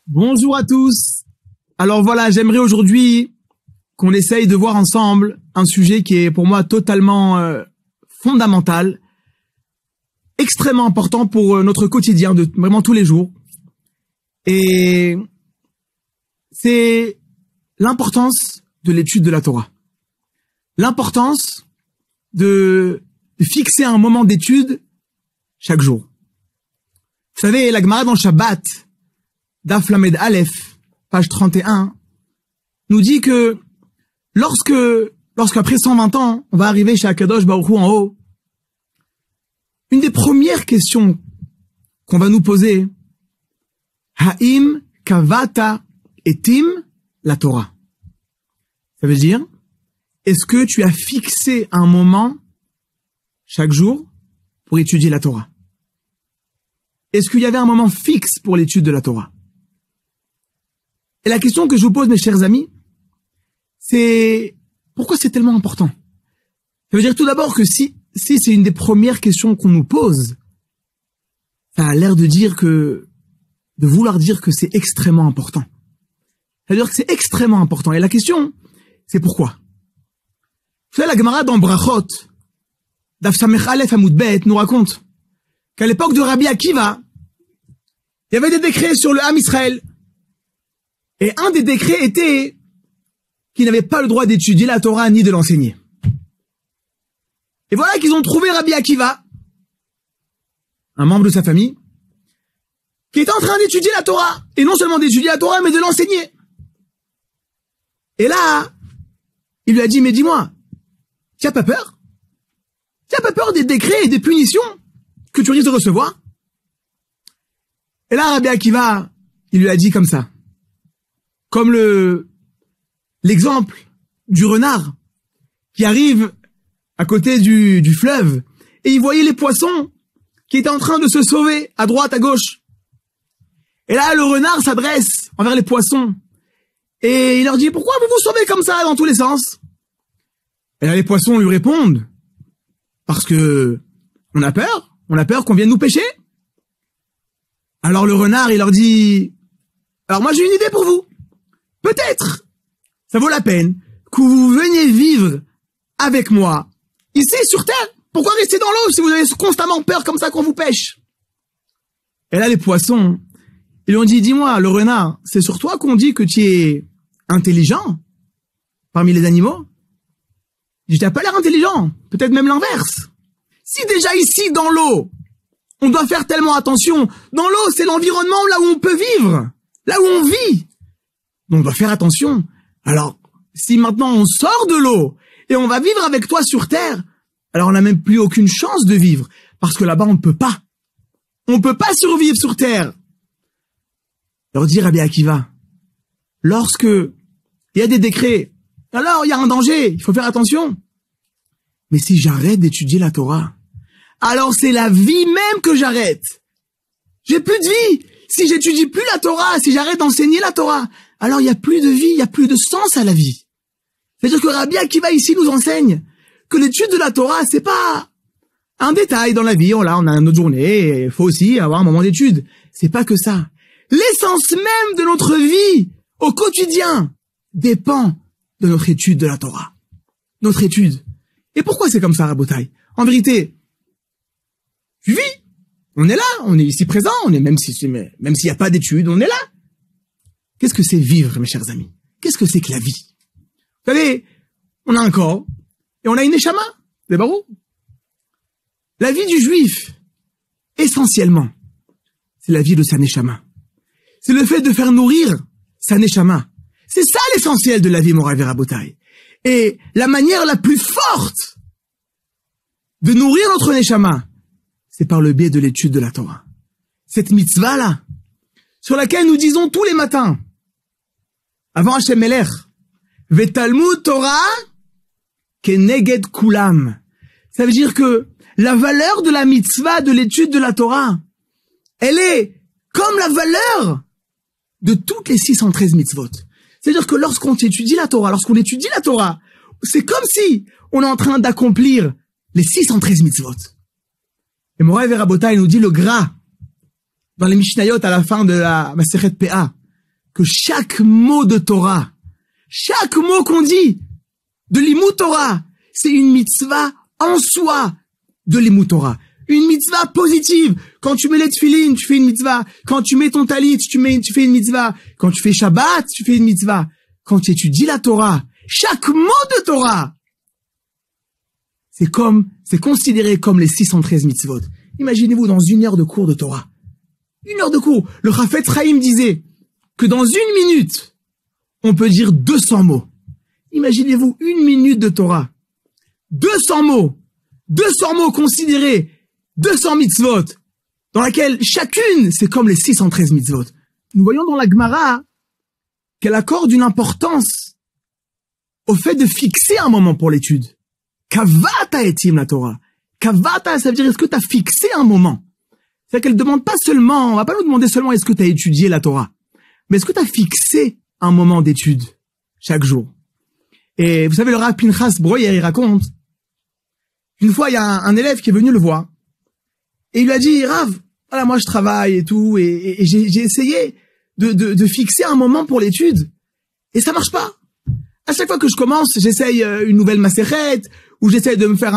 Bonjour à tous. Alors voilà, j'aimerais aujourd'hui qu'on essaye de voir ensemble un sujet qui est pour moi totalement fondamental, extrêmement important pour notre quotidien de vraiment tous les jours. Et c'est l'importance de l'étude de la Torah. L'importance de fixer un moment d'étude chaque jour. Vous savez, la Gemara dans Shabbat, Daf Lamed Aleph, page 31, nous dit que lorsqu'après 120 ans, on va arriver chez Akadosh Baruch Hu en haut, une des premières questions qu'on va nous poser, Ha'im Kavata Etim la Torah. Ça veut dire, est-ce que tu as fixé un moment chaque jour pour étudier la Torah? Est-ce qu'il y avait un moment fixe pour l'étude de la Torah? Et la question que je vous pose, mes chers amis, c'est pourquoi c'est tellement important? Ça veut dire tout d'abord que si c'est une des premières questions qu'on nous pose, ça a l'air de vouloir dire que c'est extrêmement important. Ça veut dire que c'est extrêmement important. Et la question, c'est pourquoi? Vous savez, la Gemara dans Brachot, Daf Samech Aleph Amud Bet, nous raconte qu'à l'époque de Rabbi Akiva, il y avait des décrets sur le Ham Israël. Et un des décrets était qu'ils n'avaient pas le droit d'étudier la Torah ni de l'enseigner. Et voilà qu'ils ont trouvé Rabbi Akiva, un membre de sa famille, qui était en train d'étudier la Torah. Et non seulement d'étudier la Torah, mais de l'enseigner. Et là, il lui a dit, mais dis-moi, tu n'as pas peur? Tu n'as pas peur des décrets et des punitions que tu risques de recevoir? Et là, Rabbi Akiva, il lui a dit comme ça. Comme l'exemple du renard qui arrive à côté du fleuve et il voyait les poissons qui étaient en train de se sauver à droite, à gauche. Et là, le renard s'adresse envers les poissons et il leur dit, pourquoi vous vous sauvez comme ça dans tous les sens? Et là, les poissons lui répondent, parce que on a peur qu'on vienne nous pêcher. Alors le renard, il leur dit, alors moi j'ai une idée pour vous. Peut-être, ça vaut la peine que vous veniez vivre avec moi ici sur terre. Pourquoi rester dans l'eau si vous avez constamment peur comme ça qu'on vous pêche? Et là les poissons, ils lui ont dit, dis-moi le renard, c'est sur toi qu'on dit que tu es intelligent parmi les animaux? Je t'ai pas l'air intelligent, peut-être même l'inverse. Si déjà ici dans l'eau, on doit faire tellement attention. Dans l'eau, c'est l'environnement là où on peut vivre, là où on vit. Donc on doit faire attention. Alors, si maintenant on sort de l'eau et on va vivre avec toi sur terre, alors on n'a même plus aucune chance de vivre. Parce que là-bas, on ne peut pas. On ne peut pas survivre sur terre. Alors dit Rabbi Akiva, lorsque il y a des décrets, alors il y a un danger, il faut faire attention. Mais si j'arrête d'étudier la Torah, alors c'est la vie même que j'arrête. J'ai plus de vie. Si j'étudie plus la Torah, si j'arrête d'enseigner la Torah, alors il n'y a plus de vie, il n'y a plus de sens à la vie. C'est-à-dire que Rabbi Akiva ici nous enseigne que l'étude de la Torah, c'est pas un détail dans la vie. On a notre journée, il faut aussi avoir un moment d'étude. C'est pas que ça. L'essence même de notre vie au quotidien dépend de notre étude de la Torah. Notre étude. Et pourquoi c'est comme ça, Rabotai? En vérité, tu vis. On est là, on est ici présent, on est même s'il n'y a pas d'études, on est là. Qu'est-ce que c'est vivre, mes chers amis? Qu'est-ce que c'est que la vie? Vous savez, on a un corps et on a une neshama, des barreaux. La vie du juif, essentiellement, c'est la vie de sa neshama. C'est le fait de faire nourrir sa neshama. C'est ça l'essentiel de la vie, Morav et Rabotai. Et la manière la plus forte de nourrir notre neshama, c'est par le biais de l'étude de la Torah. Cette mitzvah-là, sur laquelle nous disons tous les matins, avant Hashem Melech, Vetalmud Torah keneged kulam. Ça veut dire que la valeur de la mitzvah, de l'étude de la Torah, elle est comme la valeur de toutes les 613 mitzvot. C'est-à-dire que lorsqu'on étudie la Torah, c'est comme si on est en train d'accomplir les 613 mitzvot. Et Morav et Rabotai nous dit le gras dans les Mishnayot à la fin de la Masechet PA. que chaque mot de Torah, chaque mot qu'on dit de l'Imout Torah, c'est une mitzvah en soi de l'Imout Torah. Une mitzvah positive. Quand tu mets les tefilines, tu fais une mitzvah. Quand tu mets ton talit, tu fais une mitzvah. Quand tu fais Shabbat, tu fais une mitzvah. Quand tu étudies la Torah, chaque mot de Torah, c'est considéré comme les 613 mitzvot. Imaginez-vous dans une heure de cours de Torah. Une heure de cours. Le Chafetz Chaim disait que dans une minute, on peut dire 200 mots. Imaginez-vous une minute de Torah. 200 mots. 200 mots considérés. 200 mitzvot. Dans laquelle chacune, c'est comme les 613 mitzvot. Nous voyons dans la Gemara qu'elle accorde une importance au fait de fixer un moment pour l'étude. Kavata etim la Torah. Kavata, ça veut dire est-ce que tu as fixé un moment. C'est-à-dire qu'elle demande pas seulement, on va pas nous demander seulement est-ce que tu as étudié la Torah, mais est-ce que tu as fixé un moment d'étude chaque jour. Et vous savez, le Rav Pinchas Breuer, il raconte, une fois, il y a un élève qui est venu le voir, et il lui a dit, Rav, voilà, moi je travaille et tout, et j'ai essayé de fixer un moment pour l'étude, et ça marche pas. À chaque fois que je commence, j'essaye une nouvelle macérette, ou j'essaye de me faire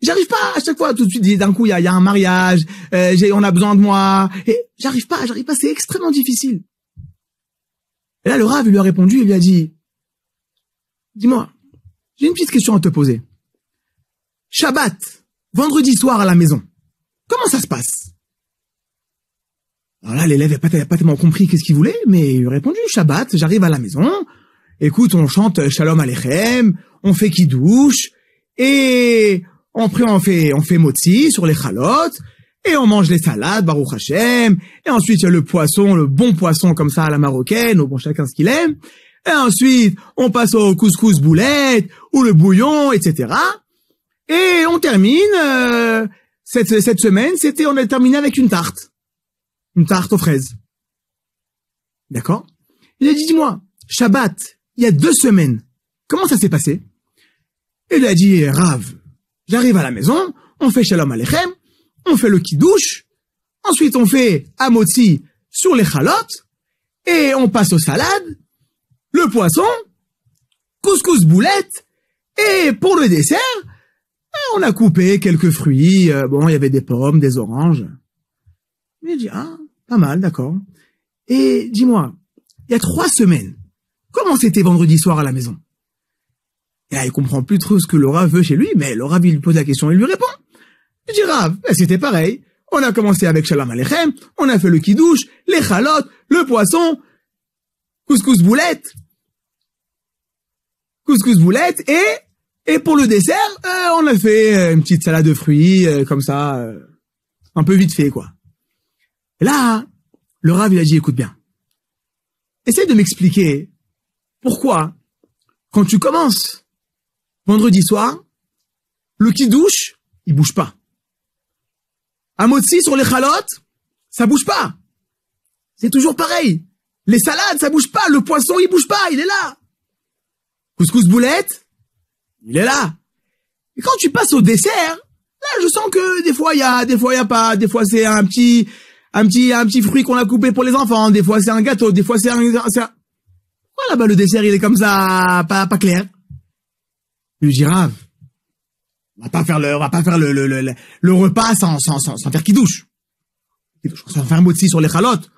j'arrive pas à chaque fois, tout de suite, d'un coup, il y a un mariage, on a besoin de moi, et j'arrive pas, c'est extrêmement difficile. Et là, le Rav, il lui a répondu, il lui a dit, dis-moi, j'ai une petite question à te poser. Shabbat, vendredi soir à la maison, comment ça se passe? Alors là, l'élève n'a pas tellement compris qu'est-ce qu'il voulait, mais il lui a répondu, Shabbat, j'arrive à la maison, écoute, on chante Shalom Aleichem, on fait Kiddush, et après on fait motzi sur les chalotes, et on mange les salades, Baruch Hashem, et ensuite il y a le poisson, le bon poisson comme ça à la marocaine, au bon chacun ce qu'il aime, et ensuite on passe au couscous boulette, ou le bouillon, etc. Et on termine, cette semaine, on a terminé avec une tarte aux fraises. D'accord? Il a dit, dis-moi, Shabbat, il y a 2 semaines, comment ça s'est passé? Et il a dit, Rav, j'arrive à la maison, on fait Shalom Aleichem, on fait le Kiddush, ensuite on fait Amotzi sur les chalotes, et on passe aux salades, le poisson, couscous boulette, et pour le dessert, on a coupé quelques fruits, il y avait des pommes, des oranges. Il a dit, pas mal, d'accord. Et dis-moi, il y a 3 semaines, comment c'était vendredi soir à la maison? Et là, il comprend plus trop ce que le Rav veut chez lui, mais le Rav, il lui pose la question et il lui répond. Il dit, Rav, c'était pareil. On a commencé avec Shalom Aleichem, on a fait le Kiddush, les chalotes, le poisson, couscous boulette, et pour le dessert, on a fait une petite salade de fruits, comme ça, un peu vite fait, quoi. Et là, le Rav, il a dit, écoute bien, essaye de m'expliquer pourquoi, quand tu commences vendredi soir, le Kiddush, il bouge pas. Amotzi sur les chalotes, ça bouge pas. C'est toujours pareil. Les salades, ça bouge pas. Le poisson, il bouge pas, il est là. Couscous boulette, il est là. Et quand tu passes au dessert, là, je sens que des fois il y a pas, des fois c'est un petit fruit qu'on a coupé pour les enfants, des fois c'est un gâteau, des fois c'est un... Voilà, le dessert, il est comme ça, pas clair. Lui dit, Rav, on va pas faire le repas sans faire Kiddush. Sans faire motzi sur les chalotes.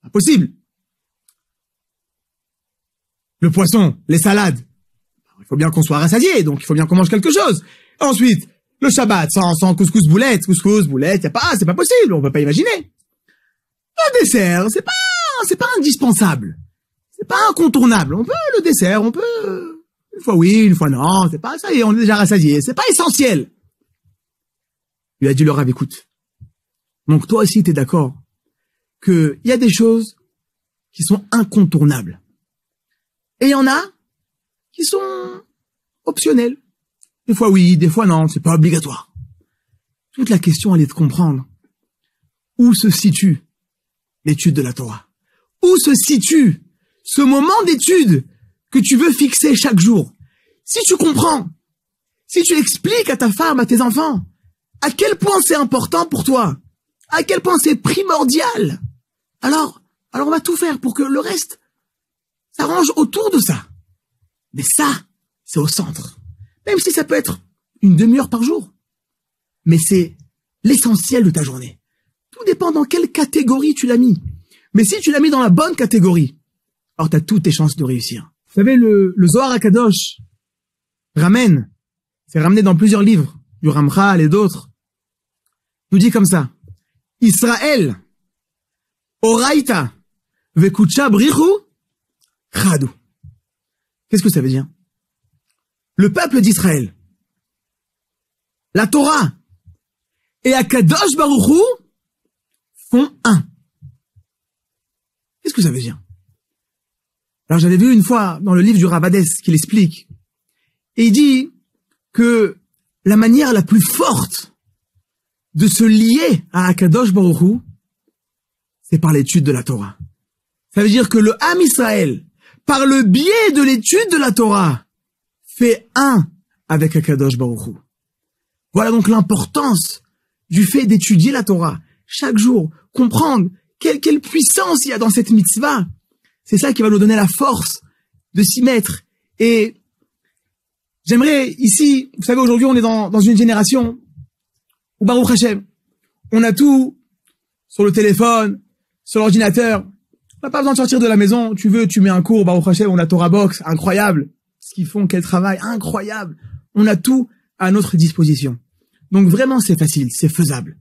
Impossible. Le poisson, les salades. Il faut bien qu'on soit rassasié, donc il faut bien qu'on mange quelque chose. Ensuite, le Shabbat, sans couscous boulette, c'est pas possible, on peut pas imaginer. Le dessert, c'est pas indispensable. C'est pas incontournable. Le dessert, on peut, une fois oui, une fois non, c'est pas, ça y est, on est déjà rassasié. C'est pas essentiel. Il lui a dit, le Rav, écoute. Donc, toi aussi, t'es d'accord que il y a des choses qui sont incontournables. Et il y en a qui sont optionnelles. Des fois oui, des fois non, c'est pas obligatoire. Toute la question, elle est de comprendre où se situe l'étude de la Torah. Où se situe ce moment d'étude que tu veux fixer chaque jour. Si tu comprends, si tu expliques à ta femme, à tes enfants, à quel point c'est important pour toi, à quel point c'est primordial, alors on va tout faire pour que le reste, s'arrange autour de ça. Mais ça, c'est au centre. Même si ça peut être une demi-heure par jour. Mais c'est l'essentiel de ta journée. Tout dépend dans quelle catégorie tu l'as mis. Mais si tu l'as mis dans la bonne catégorie, alors tu as toutes tes chances de réussir. Vous savez, le Zohar HaKadosh ramène, c'est ramené dans plusieurs livres, du Ramchal et d'autres, nous dit comme ça, Israël, Oraita, Vekucha Brichu, Chadu. Qu'est-ce que ça veut dire? Le peuple d'Israël, la Torah et Akadosh Baruch Hu font un. Qu'est-ce que ça veut dire? Alors j'avais vu une fois dans le livre du Rabades qu'il explique, et il dit que la manière la plus forte de se lier à Akadosh Baruch Hu, c'est par l'étude de la Torah. Ça veut dire que le Ham Israël, par le biais de l'étude de la Torah, fait un avec Akadosh Baruch Hu. Voilà donc l'importance du fait d'étudier la Torah chaque jour, comprendre quelle puissance il y a dans cette mitzvah. C'est ça qui va nous donner la force de s'y mettre. Et j'aimerais ici, vous savez, aujourd'hui on est dans une génération où Baruch Hashem, on a tout sur le téléphone, sur l'ordinateur. On n'a pas besoin de sortir de la maison. Tu mets un cours, Baruch Hashem, on a Torah Box, incroyable. Ce qu'ils font, quel travail, incroyable. On a tout à notre disposition. Donc vraiment c'est facile, c'est faisable.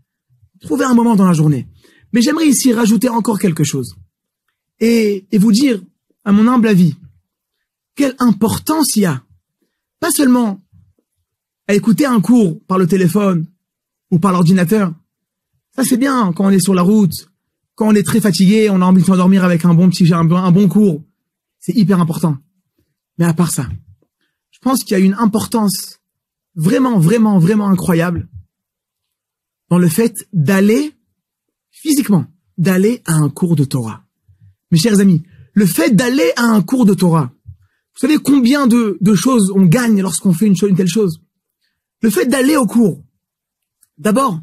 Trouvez un moment dans la journée. Mais j'aimerais ici rajouter encore quelque chose. Et vous dire, à mon humble avis, quelle importance il y a, pas seulement à écouter un cours par le téléphone ou par l'ordinateur. Ça c'est bien quand on est sur la route, quand on est très fatigué, on a envie de s'endormir avec un bon cours. C'est hyper important. Mais à part ça, je pense qu'il y a une importance vraiment, vraiment, vraiment incroyable dans le fait d'aller physiquement, d'aller à un cours de Torah. Mes chers amis, le fait d'aller à un cours de Torah, vous savez combien de choses on gagne lorsqu'on fait une telle chose? Le fait d'aller au cours, d'abord,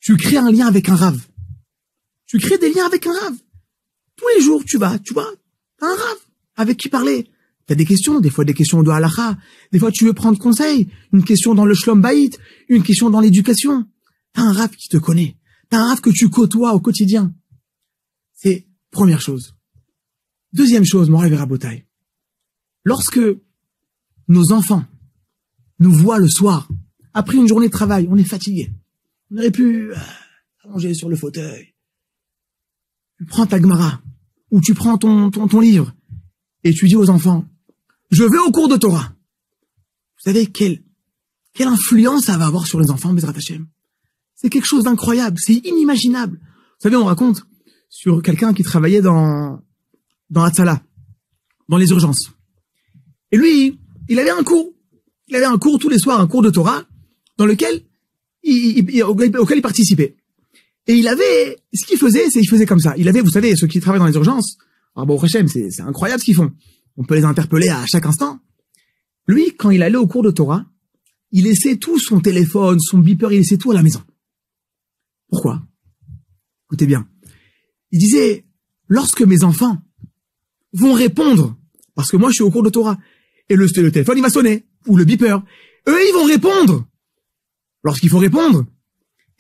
tu crées un lien avec un rave. Tu crées des liens avec un rave. Tous les jours, tu vois, t'as un rave avec qui parler. T'as des questions, des fois des questions de halakha, des fois tu veux prendre conseil, une question dans le shlom bayit, une question dans l'éducation. T'as un rave qui te connaît. T'as un rave que tu côtoies au quotidien. C'est première chose. Deuxième chose, Morav et Rabotai. Lorsque nos enfants nous voient le soir, après une journée de travail, on est fatigué. On aurait pu allonger sur le fauteuil. Tu prends ta Gemara, ou tu prends ton livre, et tu dis aux enfants, je vais au cours de Torah. Vous savez quelle influence ça va avoir sur les enfants, Bezrat Hashem. C'est quelque chose d'incroyable, c'est inimaginable. Vous savez, on raconte sur quelqu'un qui travaillait dans Hatzala, dans les urgences. Et lui, il avait un cours. Il avait un cours tous les soirs, un cours de Torah, dans lequel auquel il participait. Et ce qu'il faisait, c'est qu'il faisait comme ça. Il avait, vous savez, ceux qui travaillent dans les urgences, ah bon, Hachem, c'est incroyable ce qu'ils font. On peut les interpeller à chaque instant. Lui, quand il allait au cours de Torah, il laissait tout son téléphone, son beeper, il laissait tout à la maison. Pourquoi? Écoutez bien. Il disait, lorsque mes enfants vont répondre, parce que moi je suis au cours de Torah, et le téléphone il va sonner, ou le beeper, eux ils vont répondre. Lorsqu'il faut répondre,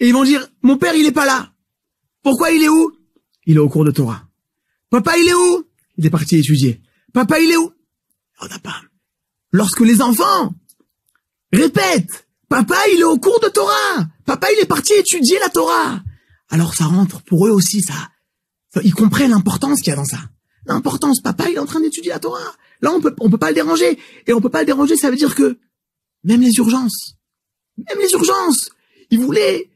et ils vont dire, mon père il est pas là. Pourquoi il est où? Il est au cours de Torah. Papa il est où? Il est parti étudier. Papa il est où? On n'a pas. Lorsque les enfants répètent, papa il est au cours de Torah. Papa il est parti étudier la Torah. Alors ça rentre pour eux aussi, ça ils comprennent l'importance qu'il y a dans ça. L'importance, papa il est en train d'étudier la Torah. Là on peut pas le déranger. Et on peut pas le déranger, ça veut dire que même les urgences, ils voulaient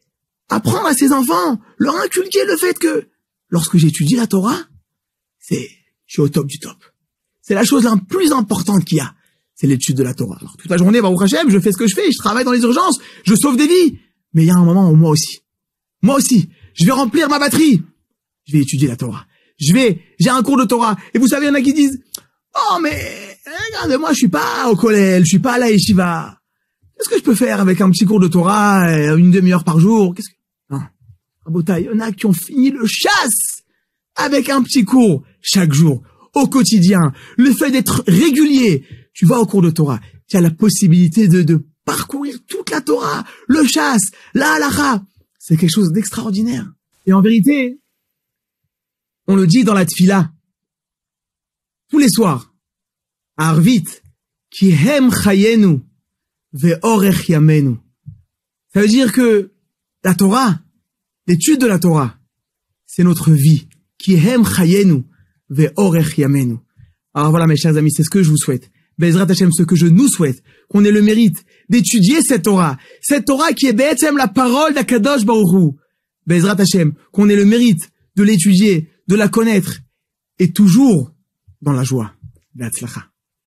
apprendre à ses enfants, leur inculquer le fait que lorsque j'étudie la Torah, je suis au top du top. C'est la chose la plus importante qu'il y a. C'est l'étude de la Torah. Alors, toute la journée, Baruch Hashem, je fais ce que je fais, je travaille dans les urgences, je sauve des vies. Mais il y a un moment où moi aussi, je vais remplir ma batterie. Je vais étudier la Torah. J'ai un cours de Torah. Et vous savez, il y en a qui disent, oh, mais, regarde, moi, je suis pas au collège, je suis pas à la yeshiva. Qu'est-ce que je peux faire avec un petit cours de Torah, une demi-heure par jour? Non. Rabotai, il y en a qui ont fini le chasse avec un petit cours chaque jour. au quotidien, le fait d'être régulier, tu vas au cours de Torah, tu as la possibilité de parcourir toute la Torah, le chasse, la halakha. C'est quelque chose d'extraordinaire. Et en vérité, on le dit dans la tfila, tous les soirs, à Arvit, ki hem chayenu ve'orech yamenu. Ça veut dire que la Torah, l'étude de la Torah, c'est notre vie. Ki hem chayenu ve'orech yamenu. Alors voilà mes chers amis, c'est ce que je vous souhaite. Bezrat Hashem, ce que je nous souhaite, qu'on ait le mérite d'étudier cette Torah qui est Be'etzem la parole d'Akadosh Baruch Hu. Bezrat Hashem, qu'on ait le mérite de l'étudier, de la connaître, et toujours dans la joie. Be'atzlacha.